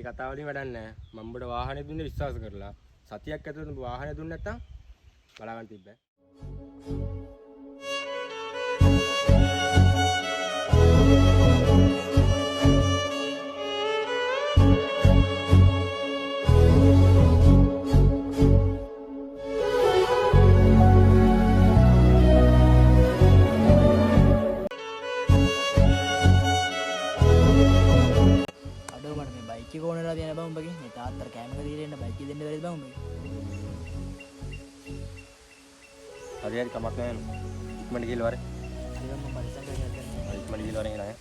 කතාව වලින් වැඩක් නැහැ. මම උඹට වාහනේ දුන්නේ විශ්වාස කරලා. සතියක් ඇතුළත උඹ වාහනේ දුන්නේ නැත්තම් බලා ගන්න තිබ්බේ. බයික් එක ඕනලා තියන බං උඹගේ මේ තාත්තට කැමක දීලා එන්න බයික් එක දෙන්න බැරිද බං උඹගේ හරි හරි කමක් නැහැ නේද ඉක්මනට ගිහලා වරේ හරි බං මම පරිස්සම් කරගෙන යන්න ඉක්මනට ගිහලා වරේ නෑ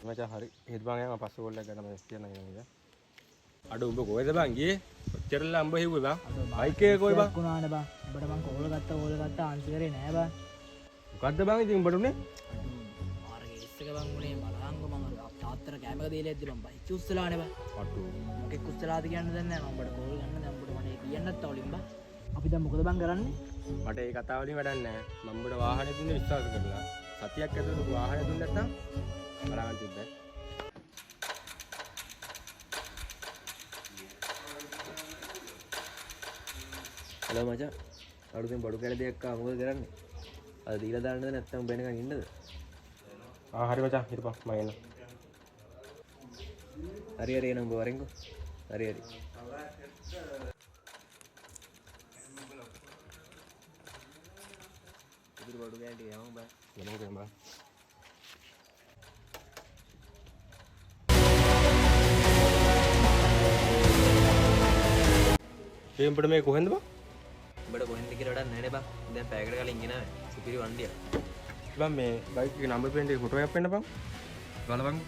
මචං හරි හෙත් බං යනවා පස්සේ කෝල් එකක් ගන්න මම කියන්න නේද අඩ උඹ කොහෙද බං ගියේ ඔච්චරලා උඹ හිව්වේ බං බයික් එක කොයි බං කුණානේ බං උඹට මං කෝල් ගත්තා ආන්සර් කරේ නෑ බං මොකද්ද බං ඉතින් උඹට උනේ මාර්ගේ ඉස්ස එක බං උනේ බලහන්කො මං තාත්තට කැමක දීලා එද්දි බං බයික් උස්සලානේ බං අටු මොකෙක් උස්සලාද කියන්න දන්නේ නෑ මම උඹට කෝල් ගන්න දැන් උඹට මට කියන්නත් අවලින් බං අපි දැන් මොකද බං කරන්නේ මට ඒ කතාව වලින් වැඩක් නැහැ මම උඹට වාහනේ දුන්නේ විශ්වාස කරලා සතියක් ඇතුළත වාහනේ දුන්නේ නැත්තම් බලා ගන්න තිබ්බේ හලෝ මචං අලුතෙන් බඩු කැල දෙයක් ආව මොකද කරන්නේ අද දීලා දාන්නද නැත්නම් උඹ එනකන් ඉන්නද හරි මචං හිටපන් මම එන්න හරි හරි එනම් උඹ වරෙන්කෝ හරි හරි ඉදිරි බඩු කැලට යමු බා යමු බා ඒ උඹට මේ කොහෙන්ද බං උඹට කොහෙන්ද කියලා වැඩක් නැහැ නේ බං දැන් පැයකට කලින් ගෙනාවේ සුපිරි වණ්ඩියක් බං මේ බයික් එකේ නම්බර් ප්ලේට් එකේ ෆොටෝ එකක් පෙන්න බං බලපන්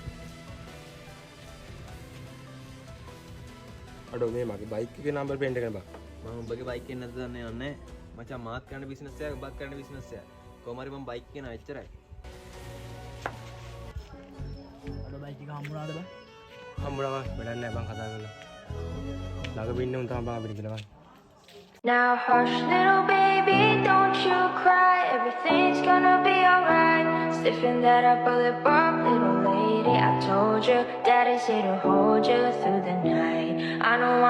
අඩෝ මේ මගේ බයික් එකේ නම්බර් ප්ලේට් එක බං මම උඹගේ බයික් එක නැද්ද දන්නේ නැහැ මචං මාත් කරන බිස්නස් එකක් උඹත් කරන බිස්නස් එකක් කොහොම හරි මම බයික් එක නා එච්චරයි අද බයික් එක හම්බුණාද බං හම්බුණා බං වැඩක් නැහැ බං කතා කරලා ළඟ ඉන්න උන් තමයි බං අපිට කියලා බං Now hush little baby, don't you cry. Everything's gonna be alright. Stiffen that up a lip up, little lady. I told you, daddy's here to hold you through the night. I know I'm